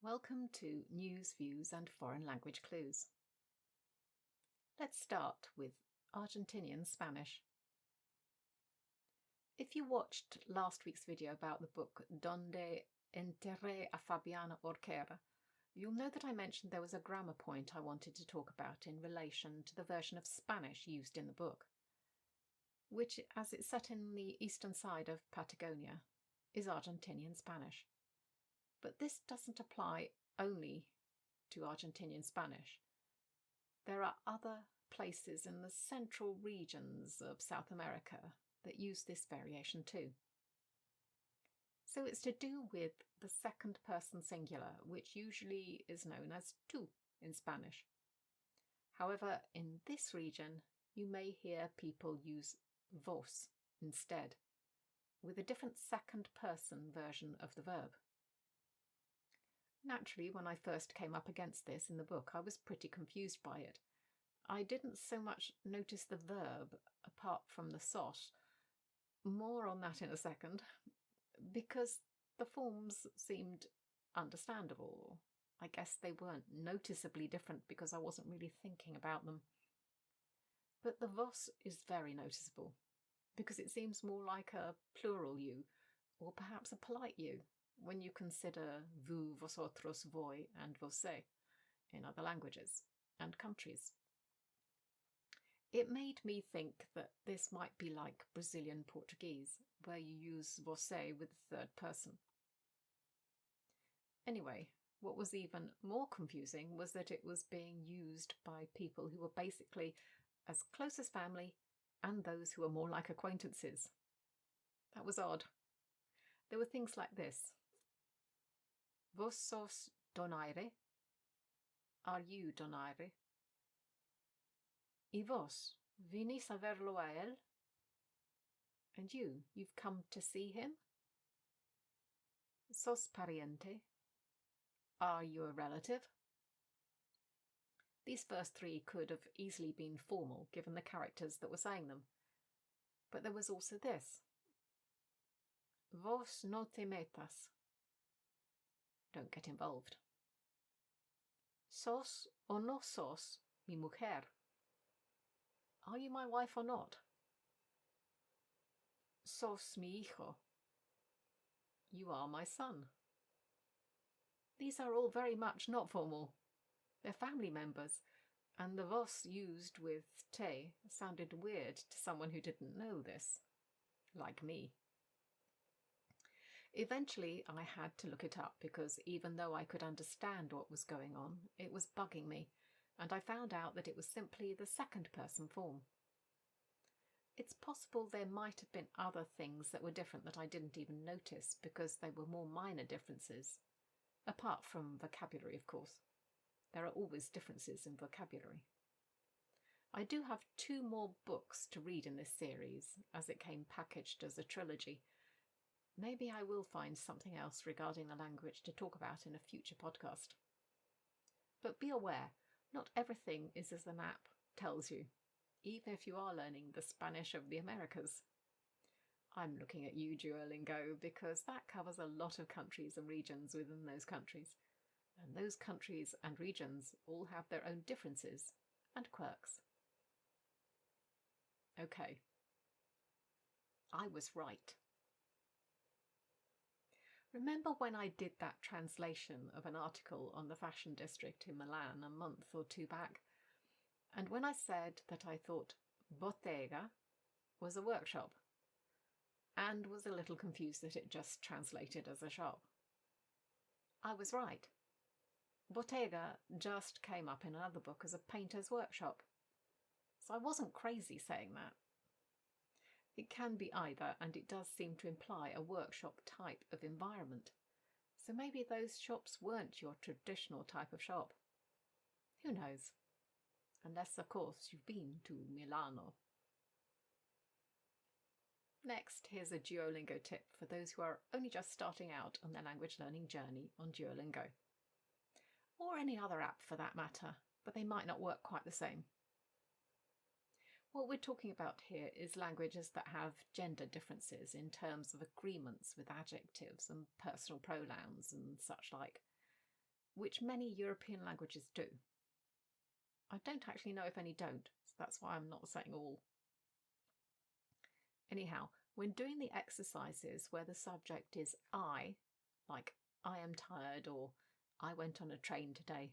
Welcome to News, Views and Foreign Language Clues. Let's start with Argentinian Spanish. If you watched last week's video about the book Donde enterré a Fabiana Orquera, you'll know that I mentioned there was a grammar point I wanted to talk about in relation to the version of Spanish used in the book, which, as it's set in the eastern side of Patagonia, is Argentinian Spanish. But this doesn't apply only to Argentinian Spanish. There are other places in the central regions of South America that use this variation too. So it's to do with the second person singular, which usually is known as tú in Spanish. However, in this region, you may hear people use vos instead, with a different second person version of the verb. Naturally, when I first came up against this in the book, I was pretty confused by it. I didn't so much notice the verb, apart from the sos. More on that in a second, because the forms seemed understandable. I guess they weren't noticeably different because I wasn't really thinking about them. But the vos is very noticeable, because it seems more like a plural you, or perhaps a polite you, when you consider vous, vosotros, voi, and você in other languages and countries. It made me think that this might be like Brazilian Portuguese, where you use você with the third person. Anyway, what was even more confusing was that it was being used by people who were basically as close as family and those who were more like acquaintances. That was odd. There were things like this. Vos sos donaire? Are you donaire? Y vos, vinís a verlo a él? And you've come to see him? Sos pariente? Are you a relative? These first three could have easily been formal, given the characters that were saying them. But there was also this. Vos no te metas. Don't get involved. Sos o no sos mi mujer? Are you my wife or not? Sos mi hijo? You are my son. These are all very much not formal. They're family members, and the vos used with te sounded weird to someone who didn't know this, like me. Eventually, I had to look it up because even though I could understand what was going on, it was bugging me, and I found out that it was simply the second person form. It's possible there might have been other things that were different that I didn't even notice because they were more minor differences. Apart from vocabulary, of course. There are always differences in vocabulary. I do have 2 more books to read in this series, as it came packaged as a trilogy. Maybe I will find something else regarding the language to talk about in a future podcast. But be aware, not everything is as the map tells you, even if you are learning the Spanish of the Americas. I'm looking at you, Duolingo, because that covers a lot of countries and regions within those countries. And those countries and regions all have their own differences and quirks. Okay. I was right. Remember when I did that translation of an article on the fashion district in Milan a month or 2 back? And when I said that I thought bottega was a workshop, and was a little confused that it just translated as a shop? I was right. Bottega just came up in another book as a painter's workshop. So I wasn't crazy saying that. It can be either, and it does seem to imply a workshop type of environment. So maybe those shops weren't your traditional type of shop. Who knows? Unless, of course, you've been to Milano. Next, here's a Duolingo tip for those who are only just starting out on their language learning journey on Duolingo. Or any other app for that matter, but they might not work quite the same. What we're talking about here is languages that have gender differences in terms of agreements with adjectives and personal pronouns and such like. which many European languages do. I don't actually know if any don't, so that's why I'm not saying all. Anyhow, when doing the exercises where the subject is I, like I am tired or I went on a train today,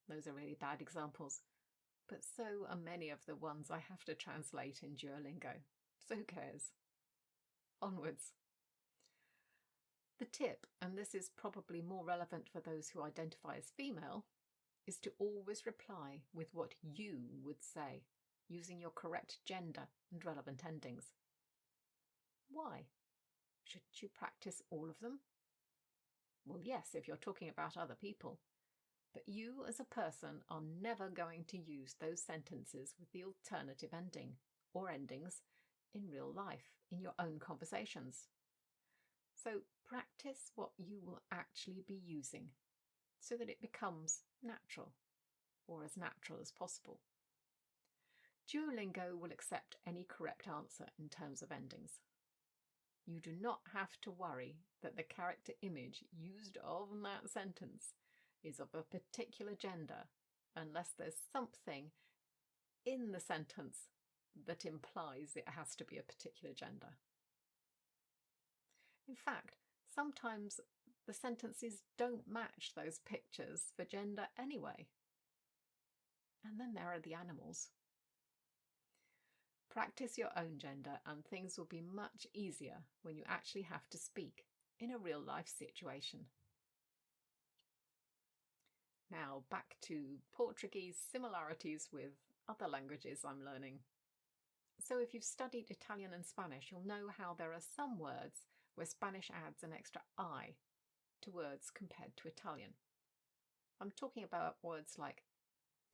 those are really bad examples, but so are many of the ones I have to translate in Duolingo, so who cares? Onwards. The tip, and this is probably more relevant for those who identify as female, is to always reply with what you would say, using your correct gender and relevant endings. Why? Shouldn't you practice all of them? Well, yes, if you're talking about other people. But you as a person are never going to use those sentences with the alternative ending or endings in real life, in your own conversations. So practice what you will actually be using so that it becomes natural, or as natural as possible. Duolingo will accept any correct answer in terms of endings. You do not have to worry that the character image used of that sentence is of a particular gender unless there's something in the sentence that implies it has to be a particular gender. In fact, sometimes the sentences don't match those pictures for gender anyway. And then there are the animals. Practice your own gender and things will be much easier when you actually have to speak in a real life situation. Now back to Portuguese similarities with other languages I'm learning. So if you've studied Italian and Spanish, you'll know how there are some words where Spanish adds an extra I to words compared to Italian. I'm talking about words like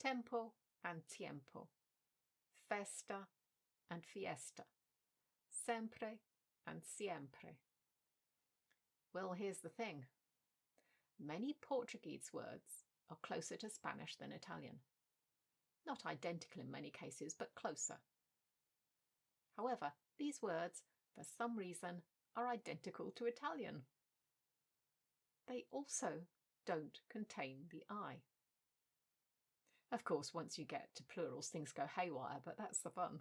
tempo and tiempo, festa and fiesta, sempre and siempre. Well, here's the thing. Many Portuguese words are closer to Spanish than Italian. Not identical in many cases, but closer. However, these words, for some reason, are identical to Italian. They also don't contain the I. Of course, once you get to plurals, things go haywire, but that's the fun.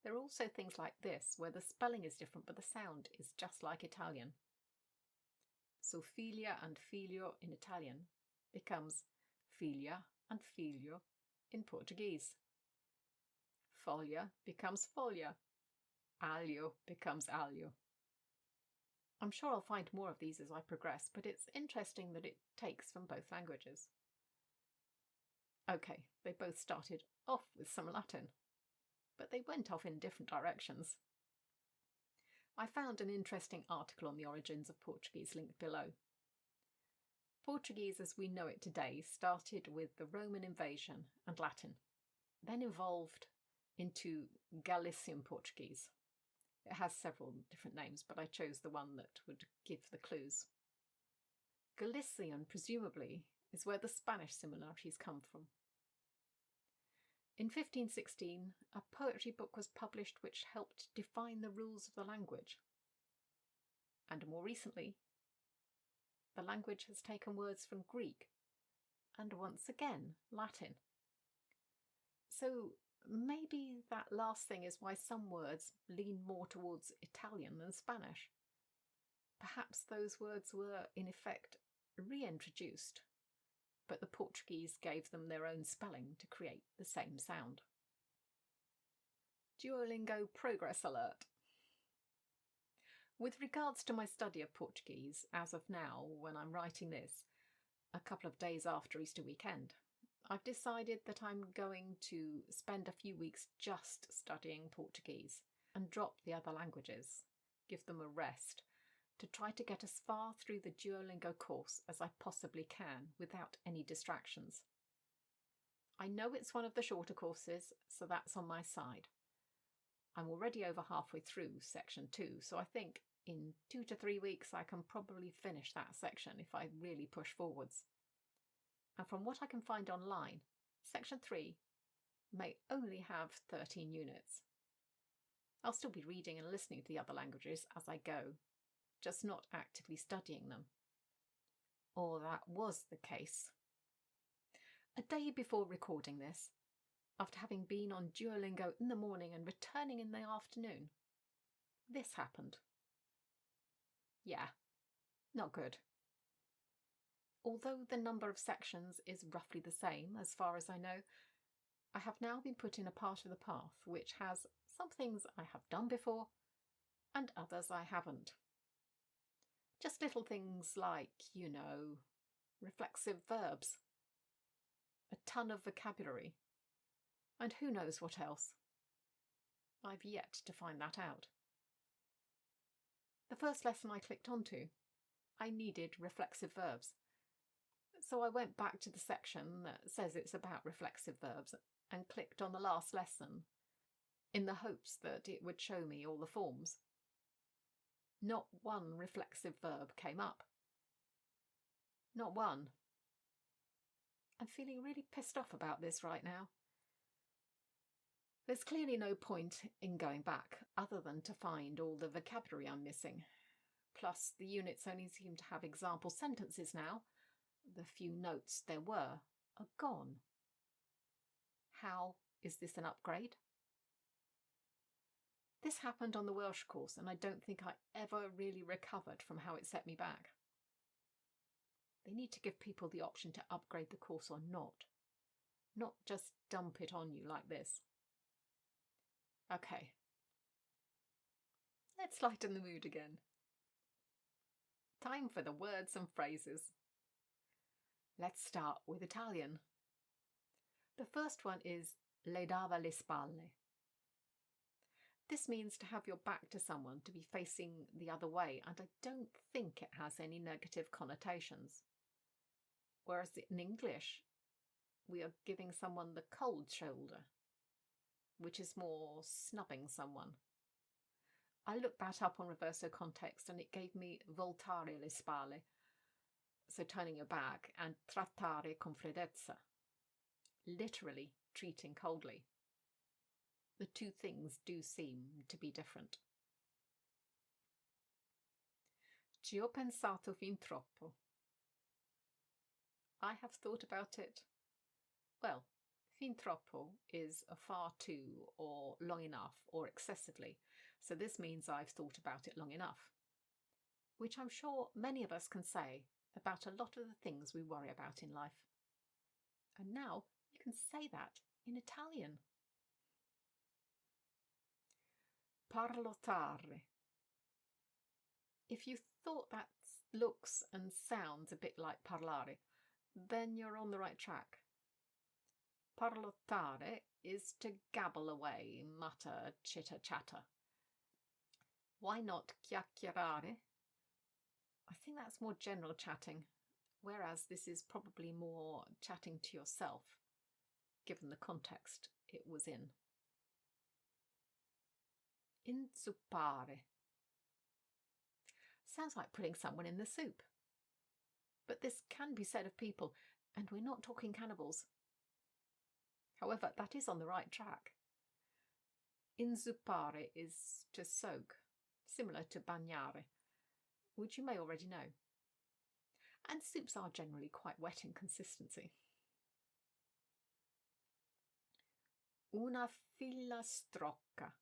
There are also things like this, where the spelling is different, but the sound is just like Italian. So figlia and figlio in Italian becomes figlia and figlio in Portuguese. Foglia becomes foglia. Aglio becomes aglio. I'm sure I'll find more of these as I progress, but it's interesting that it takes from both languages. Okay, they both started off with some Latin, but they went off in different directions. I found an interesting article on the origins of Portuguese linked below. Portuguese as we know it today started with the Roman invasion and Latin, then evolved into Galician Portuguese. It has several different names, but I chose the one that would give the clues. Galician, presumably, is where the Spanish similarities come from. In 1516, a poetry book was published which helped define the rules of the language. And more recently, the language has taken words from Greek and once again Latin. So maybe that last thing is why some words lean more towards Italian than Spanish. Perhaps those words were, in effect, reintroduced, but the Portuguese gave them their own spelling to create the same sound. Duolingo Progress Alert. With regards to my study of Portuguese, as of now, when I'm writing this, a couple of days after Easter weekend, I've decided that I'm going to spend a few weeks just studying Portuguese and drop the other languages, give them a rest, to try to get as far through the Duolingo course as I possibly can without any distractions. I know it's one of the shorter courses, so that's on my side. I'm already over halfway through section 2, so I think in 2 to 3 weeks I can probably finish that section if I really push forwards. And from what I can find online, section 3 may only have 13 units. I'll still be reading and listening to the other languages as I go, just not actively studying them. or that was the case. A day before recording this, after having been on Duolingo in the morning and returning in the afternoon, this happened. Yeah, not good. Although the number of sections is roughly the same as far as I know, I have now been put in a part of the path which has some things I have done before and others I haven't. Just little things like, reflexive verbs, a ton of vocabulary, and who knows what else. I've yet to find that out. The first lesson I clicked onto, I needed reflexive verbs. So I went back to the section that says it's about reflexive verbs and clicked on the last lesson in the hopes that it would show me all the forms. Not one reflexive verb came up. Not one. I'm feeling really pissed off about this right now. There's clearly no point in going back other than to find all the vocabulary I'm missing. Plus, the units only seem to have example sentences now. The few notes there were are gone. How is this an upgrade? This happened on the Welsh course, and I don't think I ever really recovered from how it set me back. They need to give people the option to upgrade the course or not just dump it on you like this. Okay, let's lighten the mood again. Time for the words and phrases. Let's start with Italian. The first one is le dava le spalle. This means to have your back to someone, to be facing the other way, and I don't think it has any negative connotations. Whereas in English, we are giving someone the cold shoulder, which is more snubbing someone. I looked that up on Reverso Context and it gave me voltare le spalle, so turning your back, and trattare con freddezza, literally treating coldly. The two things do seem to be different. Ci ho pensato fin troppo. I have thought about it. Well, fin troppo is a far too, or long enough, or excessively, so this means I've thought about it long enough, which I'm sure many of us can say about a lot of the things we worry about in life. And now you can say that in Italian. Parlottare. If you thought that looks and sounds a bit like parlare, then you're on the right track. Parlottare is to gabble away, mutter, chitter-chatter. Why not chiacchierare? I think that's more general chatting, whereas this is probably more chatting to yourself, given the context it was in. Inzuppare. Sounds like putting someone in the soup. But this can be said of people, and we're not talking cannibals. However, that is on the right track. Inzuppare is to soak, similar to bagnare, which you may already know. And soups are generally quite wet in consistency. Una filastrocca.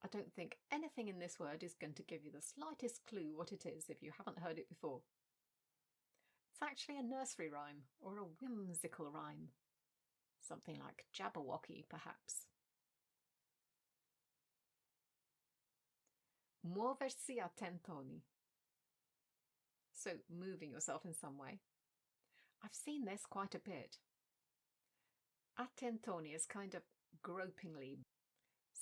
I don't think anything in this word is going to give you the slightest clue what it is if you haven't heard it before. It's actually a nursery rhyme or a whimsical rhyme. Something like Jabberwocky, perhaps. Muoversi a tentoni. So, moving yourself in some way. I've seen this quite a bit. A tentoni is kind of gropingly.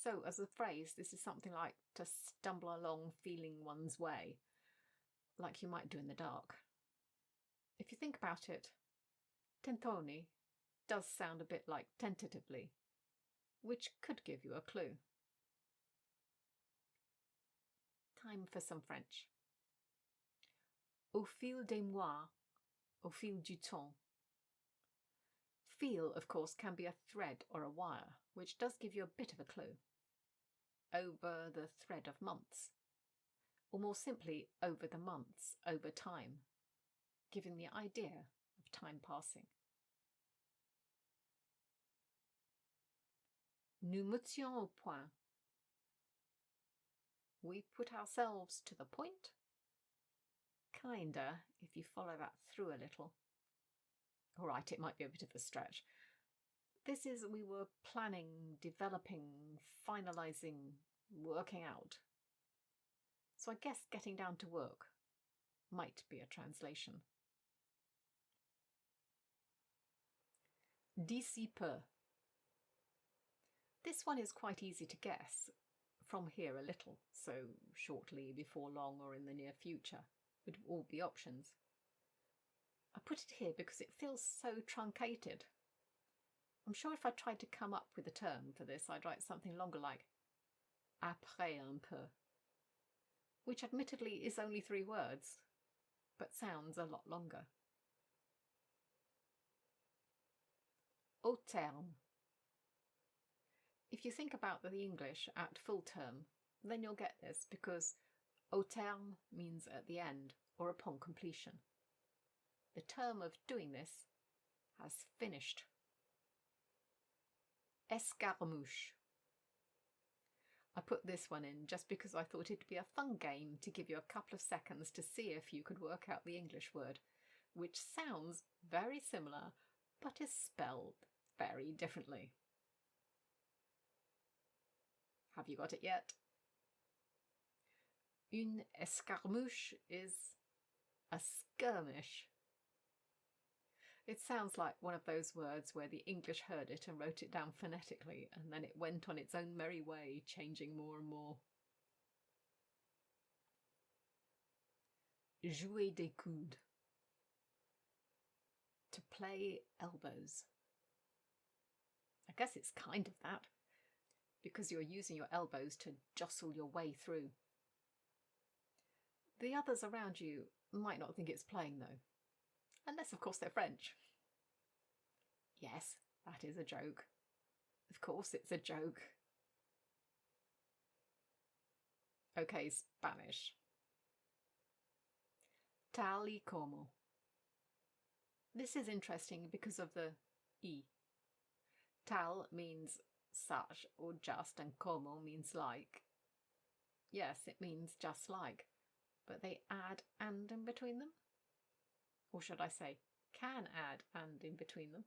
So, as a phrase, this is something like to stumble along feeling one's way, like you might do in the dark. If you think about it, tentoni does sound a bit like tentatively, which could give you a clue. Time for some French. Au fil des mois, au fil du temps. Feel, of course, can be a thread or a wire, which does give you a bit of a clue. Over the thread of months, or more simply, over the months, over time. giving the idea of time passing. Nous mettions au point. We put ourselves to the point. Kinda, if you follow that through a little. All right, it might be a bit of a stretch. This is we were planning, developing, finalising, working out. So I guess getting down to work might be a translation. D'ici peu. This one is quite easy to guess. From here a little, so shortly, before long, or in the near future would all be options. I put it here because it feels so truncated. I'm sure if I tried to come up with a term for this, I'd write something longer like après un peu, which admittedly is only 3 words, but sounds a lot longer. Au terme. If you think about the English at full term, then you'll get this because au terme means at the end or upon completion. The term of doing this has finished. Escarmouche. I put this one in just because I thought it'd be a fun game to give you a couple of seconds to see if you could work out the English word, which sounds very similar but is spelled very differently. Have you got it yet? Une escarmouche is a skirmish. It sounds like one of those words where the English heard it and wrote it down phonetically, and then it went on its own merry way, changing more and more. Jouer des coudes. To play elbows. I guess it's kind of that, because you're using your elbows to jostle your way through. The others around you might not think it's playing though, unless of course they're French. Yes, that is a joke. Of course it's a joke. Okay, Spanish. Tal y como. This is interesting because of the y. Tal means such or just, and como means like. Yes, it means just like, but they add and in between them. Or should I say, can add and in between them,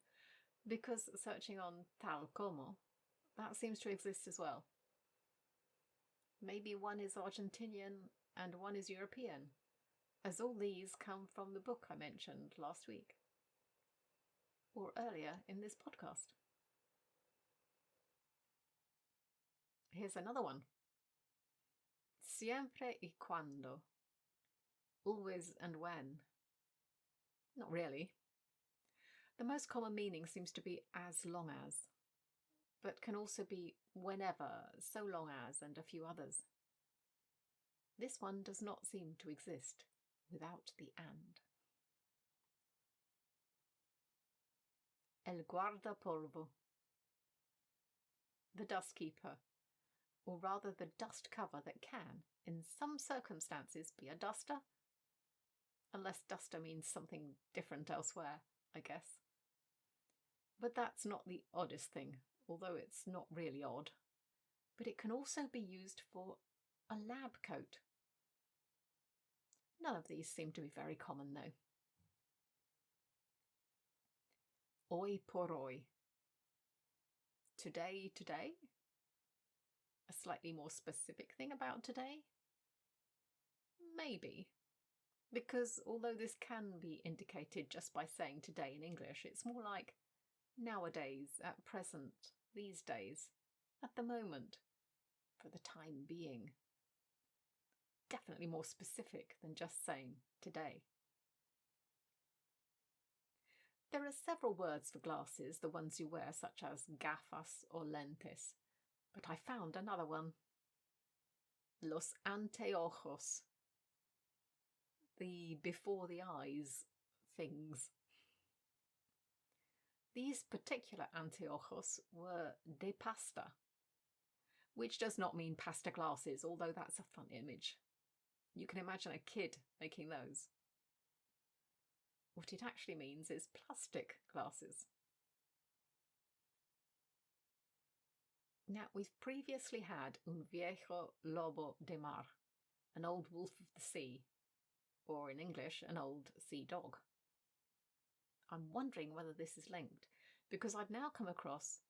because searching on tal como, that seems to exist as well. Maybe one is Argentinian and one is European, as all these come from the book I mentioned last week, or earlier in this podcast. Here's another one. Siempre y cuando. Always and when. Not really. The most common meaning seems to be as long as, but can also be whenever, so long as, and a few others. This one does not seem to exist without the and. El guardapolvo. The dust keeper, or rather the dust cover that can, in some circumstances, be a duster. Unless duster means something different elsewhere, I guess. But that's not the oddest thing, although it's not really odd. But it can also be used for a lab coat. None of these seem to be very common though. Hoy por hoy. Today, today? A slightly more specific thing about today? Maybe. Because although this can be indicated just by saying today in English, it's more like nowadays, at present, these days, at the moment, for the time being. Definitely more specific than just saying today. There are several words for glasses, the ones you wear, such as gafas or lentes, but I found another one. Los anteojos. The before the eyes things. These particular anteojos were de pasta, which does not mean pasta glasses, although that's a fun image. You can imagine a kid making those. What it actually means is plastic glasses. Now, we've previously had un viejo lobo de mar, an old wolf of the sea, or in English, an old sea dog. I'm wondering whether this is linked, because I've now come across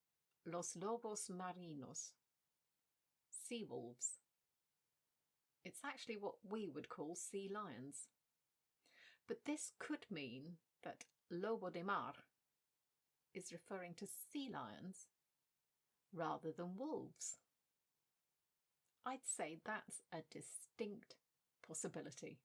los lobos marinos, sea wolves. It's actually what we would call sea lions. But this could mean that lobo de mar is referring to sea lions rather than wolves. I'd say that's a distinct possibility.